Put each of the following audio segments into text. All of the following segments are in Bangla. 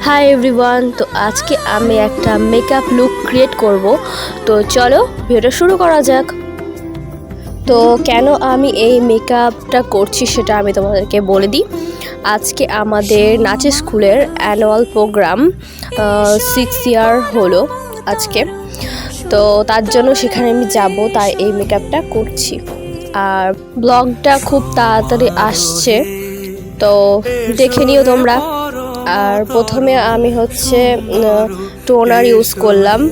Hi everyone. तो आज के आमी एक मेकअप लुक क्रिएट करब। तो चलो भिडियो शुरू करा जाक। तो केनो आमी ए मेकअपटा करछि सेटा आमी तोमादेरके बोले दिई। आज के आमादेर नाचेर स्कूलेर एनुअल प्रोग्राम 6 ईयर हलो आज के। तो तार जोन्नो सेखाने आमी जाबो, ताई ए मेकअपटा करछि। आर ब्लगटा खूब ताड़ाताड़ी आसছে, तो देखे निओ तोमरा। और प्रथमे आमी होच्छे टोनार यूज करलाम,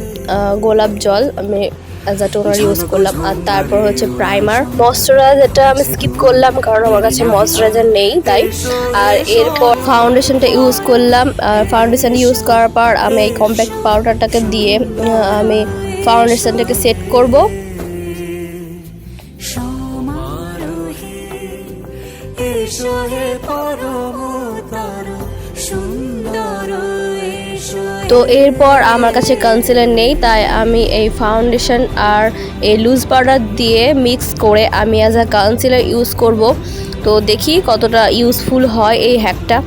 गोलाप जल आमी एज अ टोनार यूज करलाम। और तारपर होच्छे प्राइमार, मयश्चाराइजारटा आमी स्किप करलाम कारण आमार काछे मयश्चाराइजार नेই ताई। और एरपर फाउंडेशनटा यूज करलाम। फाउंडेशन यूज करार पर आमी এই कम्पैक्ट पाउडारटाके दिए आमी फाउंडेशनटाके सेट करब। तो एरपर आमार काछे कन्सिलार नेই, ताई आमी এই फाउंडेशन और এই लुज पाउडार दिए मिक्स करे आमी एज अ कन्सिलार यूज करब। तो देखी कतटा यूजफुल হয় এই হ্যাকটা।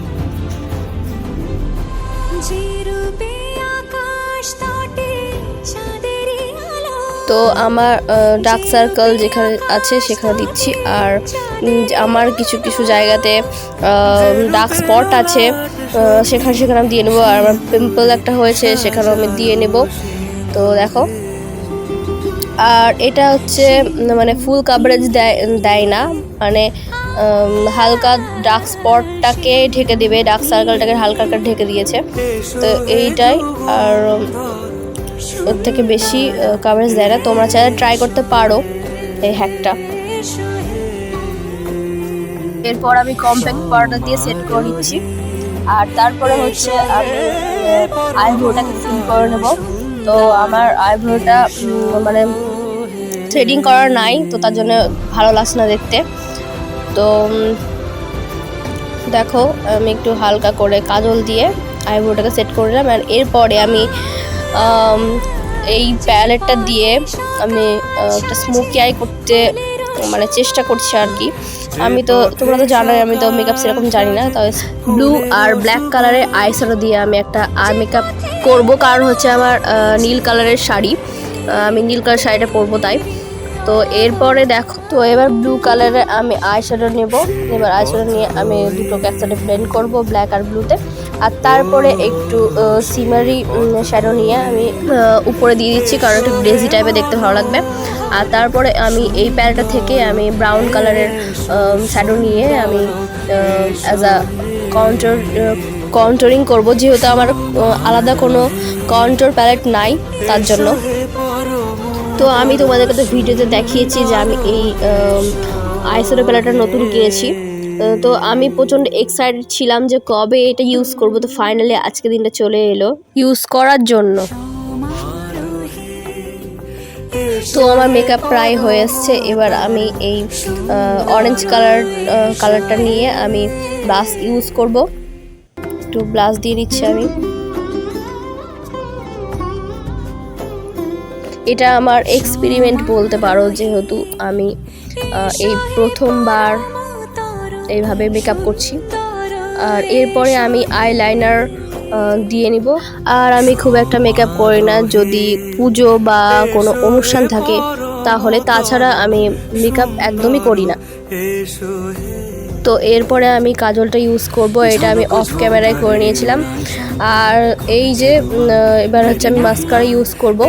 तो आमार डार्क सार्कल जेखाने आछे सेखाने दिচ্ছি। और आमार किछु किछु जायगाते डार्क स्पट आछे सेखाने सेखाने आमि दिए नेब। और आमार पिम्पल एकटा हयेछे सेखाने आमि दिए नेब। तो देखो, और एटा होच्छे माने फुल कभारेज देয় ना, माने हालका डार्क स्पटटाके ढेके देবে, डार्क सार्कलटाके हालका हालका ढेके दिয়েছে। तो এইটাই, और ওর থেকে বেশি কভারেজ দেয় না। তোমরা চাইলে ট্রাই করতে পারো এই হ্যাকটা। এরপর আমি কম্প্যাক্ট পাউডার দিয়ে সেট করে নিচ্ছি। আর তারপরে হচ্ছে আমি আইব্রোটাকে ফিল করে নেব। তো আমার আইব্রোটা মানে থ্রেডিং করা নাই, তো তার জন্য ভালো লাগছে না দেখতে। তো দেখো আমি একটু হালকা করে কাজল দিয়ে আইব্রোটাকে সেট করে নিলাম। আর এরপরে আমি এই প্যালেটটা দিয়ে আমি একটা স্মোকি আই করতে মানে চেষ্টা করছি আর কি। আমি তো তোমরা তো জানোই আমি তো মেকআপ সেরকম জানি না, তবে ব্লু আর ব্ল্যাক কালারের আইশ্যাডো দিয়ে আমি একটা আই মেকআপ করব। কারণ হচ্ছে আমার নীল কালারের শাড়ি, আমি নীল কালার শাড়িটা পরবো তাই। তো এরপরে দেখো, তো এবার ব্লু কালারের আমি আইশ্যাডো নেব। এবার আইশ্যাডো নিয়ে আমি দুটোকে একসাথে ব্লেন্ড করব ব্ল্যাক আর ব্লুতে। আর তারপরে একটু সিমারি শ্যাডো নিয়ে আমি উপরে দিয়ে দিচ্ছি, কারণ একটু গ্লেজি টাইপের দেখতে ভালো লাগবে। আর তারপরে আমি এই প্যালেটটা থেকে আমি ব্রাউন কালারের শ্যাডো নিয়ে আমি অ্যাজ আ কন্ট্রোরিং করব, যেহেতু আমার আলাদা কোনো কন্ট্রোর প্যালেট নাই তার জন্য। তো আমি তোমাদেরকে তো ভিডিওতে দেখিয়েছি যে আমি এই আইশ্যাডো প্যালেটটা নতুন কিনেছি। তো আমি প্রচণ্ড এক্সাইটেড ছিলাম যে কবে এটা ইউজ করব। তো ফাইনালি আজকে দিনটা চলে এলো ইউজ করার জন্য। তো আমার মেকআপ প্রায় হয়ে এসছে। এবার আমি এই অরেঞ্জ কালারটা নিয়ে আমি ব্লাশ ইউজ করব। একটু ব্লাশ দিয়ে নিচ্ছি আমি। এটা আমার এক্সপেরিমেন্ট বলতে পারো, যেহেতু আমি এই প্রথমবার এইভাবে মেকআপ করছি। আর এরপরে আমি আইলাইনার দিয়ে নিব। আর আমি খুব একটা মেকআপ করি না, যদি পুজো বা কোনো অনুষ্ঠান থাকে তাহলে, তাছাড়া আমি মেকআপ একদমই করি না। তো এরপরে আমি কাজলটা ইউজ করব, এটা আমি অফ ক্যামেরায় করে নিয়েছিলাম। আর এই যে এবার হচ্ছে আমি মাস্কারা ইউজ করব।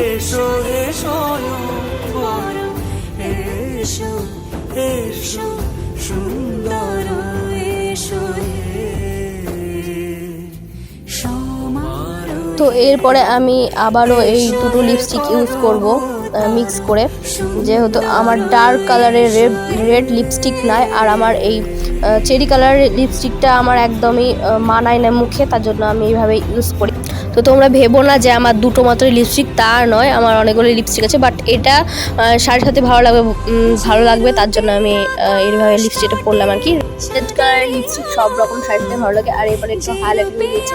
তো এরপরে আমি আবারও এই দুটো লিপস্টিক ইউজ করব মিক্স করে, যেহেতু আমার ডার্ক কালারের রেড লিপস্টিক নাই, আর আমার এই চেরি কালারের লিপস্টিকটা আমার একদমই মানায় না মুখে, তার জন্য আমি এইভাবে ইউজ করি। তো তোমরা ভেবো না যে আমার দুটো মাত্র লিপস্টিক, তা নয়, আমার অনেকগুলো লিপস্টিক আছে। বাট এটা শাড়ির সাথে ভালো লাগবে তার জন্য আমি এইভাবে লিপস্টিকটা পরলাম আর কি। রেড কালারের লিপস্টিক সব রকম শাড়ির সাথে ভালো লাগে। আর এবারে একটু হাইলাইট দিয়ে দিয়েছি।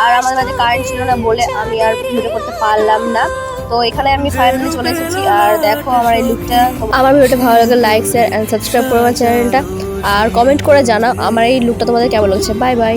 আর আমার কাছে কারেন্ট ছিল না বলে আমি আর ভিডিও করতে পারলাম না। তো এখানে আমি ফাইনালি চলে এসেছি। আর দেখো আমার এই লুকটা। আমার ভিডিওটা ভালো লাগে লাইক শেয়ার এন্ড সাবস্ক্রাইব করো আমার চ্যানেলটা। আর কমেন্ট করে জানাও আমার এই লুকটা তোমাদের কেমন লাগছে। Bye bye.